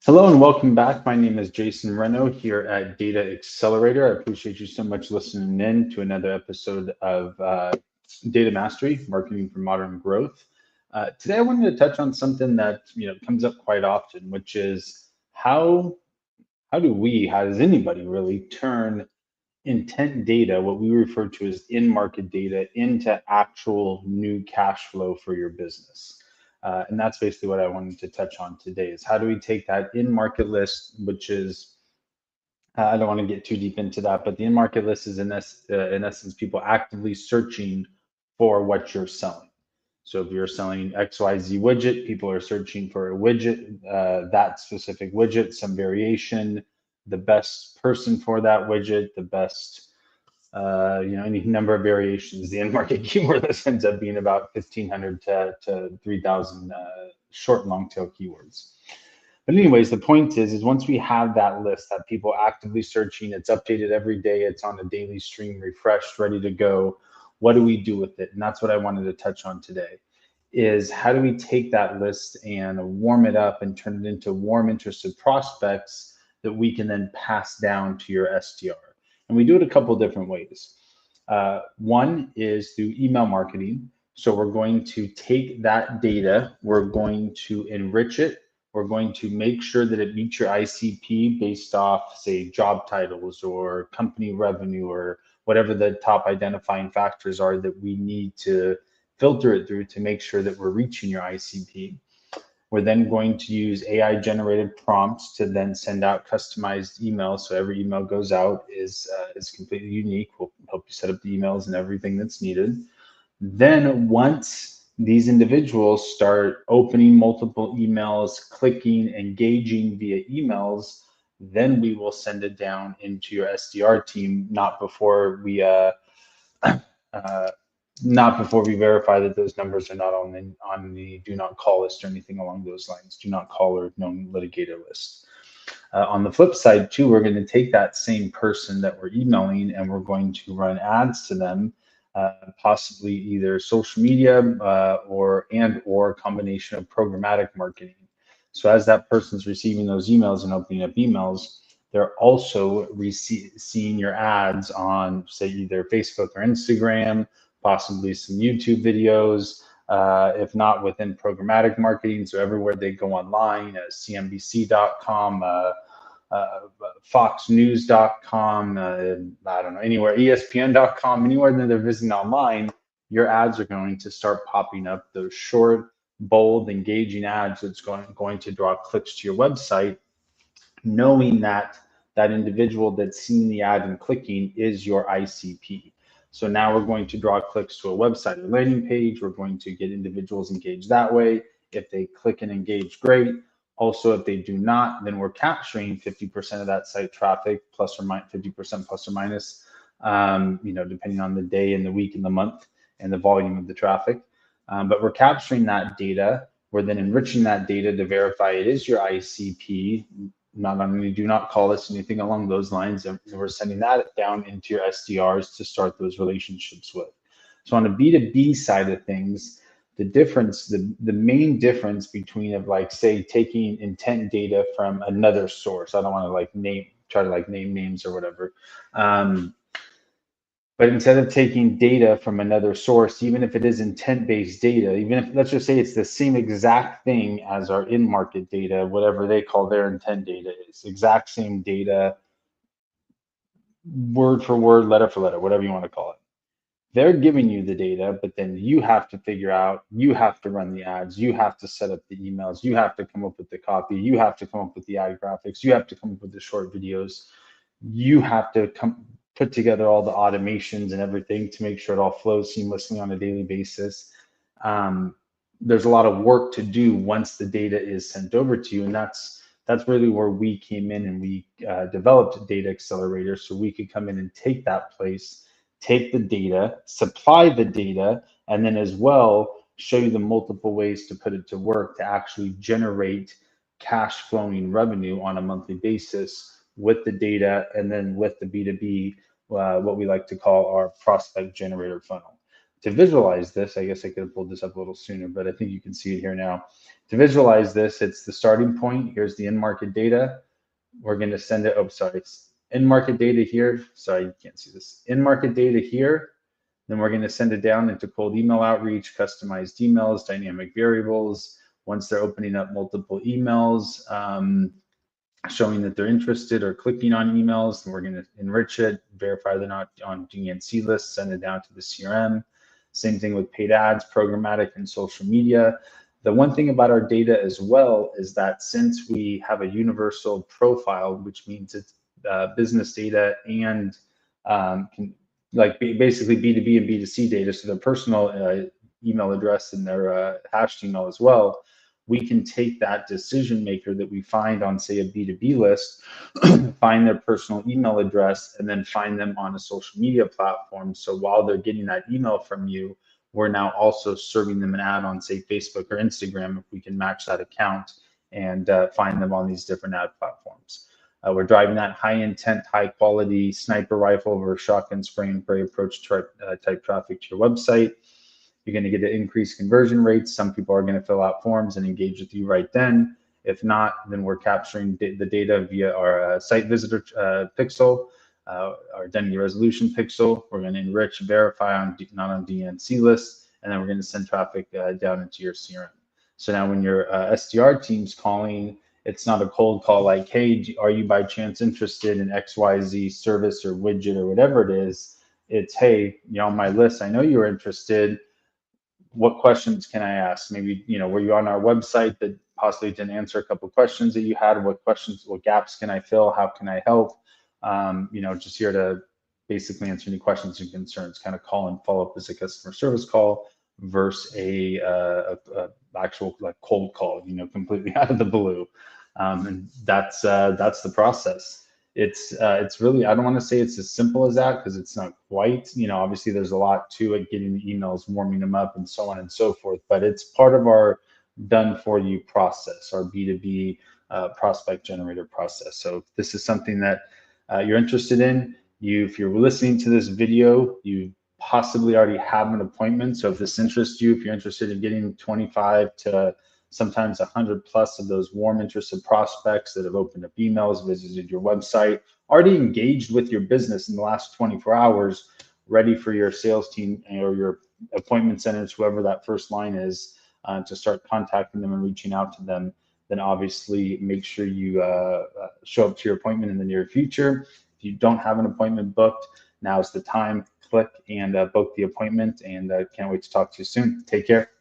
Hello and welcome back. My name is Jason Reno here at Data Accelerator. I appreciate you so much listening in to another episode of Data Mastery, Marketing for Modern Growth. Today, I wanted to touch on something that comes up quite often, which is how does anybody really turn intent data, what we refer to as in-market data, into actual new cash flow for your business. And that's basically what I wanted to touch on today is how do we take that in-market list, which is, I don't want to get too deep into that, but the in-market list is in essence, people actively searching for what you're selling. So if you're selling XYZ widget, people are searching for a widget, that specific widget, some variation, the best person for that widget, the best any number of variations. The end market keyword list ends up being about 1,500 to 3,000 short and long tail keywords. But anyways, the point is once we have that list that people actively searching, it's updated every day, it's on a daily stream, refreshed, ready to go. What do we do with it? And that's what I wanted to touch on today is how do we take that list and warm it up and turn it into warm interested prospects that we can then pass down to your SDR. And we do it a couple different ways. One is through email marketing. So we're going to take that data, we're going to enrich it, we're going to make sure that it meets your ICP based off, say, job titles or company revenue or whatever the top identifying factors are that we need to filter it through to make sure that we're reaching your ICP. We're then going to use AI generated prompts to then send out customized emails. So every email goes out is completely unique. We'll help you set up the emails and everything that's needed. Then once these individuals start opening multiple emails, clicking, engaging via emails, then we will send it down into your SDR team, not before we verify that those numbers are not on the do not call list or anything along those lines, do not call or known litigator list. On the flip side too, we're going to take that same person that we're emailing and we're going to run ads to them, possibly either social media or a combination of programmatic marketing. So as that person's receiving those emails and opening up emails, they're also seeing your ads on, say, either Facebook or Instagram, possibly some YouTube videos, if not within programmatic marketing. So everywhere they go online, CNBC.com, foxnews.com, I don't know, anywhere, ESPN.com, anywhere that they're visiting online, your ads are going to start popping up, those short, bold, engaging ads that's going to draw clicks to your website, knowing that that individual that's seeing the ad and clicking is your ICP. So now we're going to draw clicks to a website or landing page. We're going to get individuals engaged that way. If they click and engage, great. Also, if they do not, then we're capturing 50% of that site traffic, plus or minus 50% plus or minus, depending on the day and the week and the month and the volume of the traffic. But we're capturing that data. We're then enriching that data to verify it is your ICP, not only do not call us, anything along those lines, and we're sending that down into your SDRs to start those relationships with. So on a B2B side of things, the main difference between of like, say, taking intent data from another source, I don't want to try to name names or whatever. But instead of taking data from another source, even if it is intent-based data, even if, let's just say it's the same exact thing as our in-market data, whatever they call their intent data is, exact same data, word for word, letter for letter, whatever you want to call it. They're giving you the data, but then you have to figure out, you have to run the ads, you have to set up the emails, you have to come up with the copy, you have to come up with the ad graphics, you have to come up with the short videos, you have to put together all the automations and everything to make sure it all flows seamlessly on a daily basis. There's a lot of work to do once the data is sent over to you, and that's really where we came in and we developed Data Accelerator so we could come in and take that place, take the data, supply the data, and then as well show you the multiple ways to put it to work to actually generate cash flowing revenue on a monthly basis with the data and then with the B2B, what we like to call our prospect generator funnel. to visualize this, I guess I could have pulled this up a little sooner, but I think you can see it here now. To visualize this, it's the starting point. Here's the in-market data. We're going to send it, oh, sorry, it's in-market data here. Sorry, you can't see this. In-market data here. Then we're going to send it down into cold email outreach, customized emails, dynamic variables. Once they're opening up multiple emails, showing that they're interested or clicking on emails, and we're going to enrich it, verify they're not on DNC lists, send it down to the CRM. Same thing with paid ads, programmatic, and social media. The one thing about our data as well is that since we have a universal profile, which means it's business data and basically B2B and B2C data, so their personal email address and their hashed email as well, we can take that decision maker that we find on, say, a B2B list, find their personal email address, and then find them on a social media platform. So while they're getting that email from you, we're now also serving them an ad on, say, Facebook or Instagram, if we can match that account and find them on these different ad platforms. We're driving that high intent, high quality sniper rifle over shotgun spray and pray approach type traffic to your website. You're going to get an increased conversion rates. Some people are going to fill out forms and engage with you right then. If not, then we're capturing the data via our site visitor pixel, our identity resolution pixel. We're going to enrich, verify on not on DNC lists, and then we're going to send traffic down into your CRM. So now when your SDR team's calling, it's not a cold call like, hey, are you by chance interested in XYZ service or widget or whatever it is? It's, hey, you're on my list. I know you're interested. What questions can I ask? Maybe, were you on our website that possibly didn't answer a couple of questions that you had? What questions, what gaps can I fill? How can I help? Just here to basically answer any questions and concerns, kind of call and follow up as a customer service call versus a actual like cold call, completely out of the blue. And that's the process. It's really, I don't want to say it's as simple as that because it's not quite, obviously there's a lot to it, getting the emails, warming them up and so on and so forth, but it's part of our done for you process, our B2B prospect generator process. So if this is something that you're interested in, if you're listening to this video, you possibly already have an appointment. So if this interests you, if you're interested in getting 25 to sometimes 100 plus of those warm interested prospects that have opened up emails, visited your website, already engaged with your business in the last 24 hours, ready for your sales team or your appointment centers, whoever that first line is, to start contacting them and reaching out to them, then obviously make sure you show up to your appointment in the near future. If you don't have an appointment booked, now's the time. Click and book the appointment, and can't wait to talk to you soon. Take care.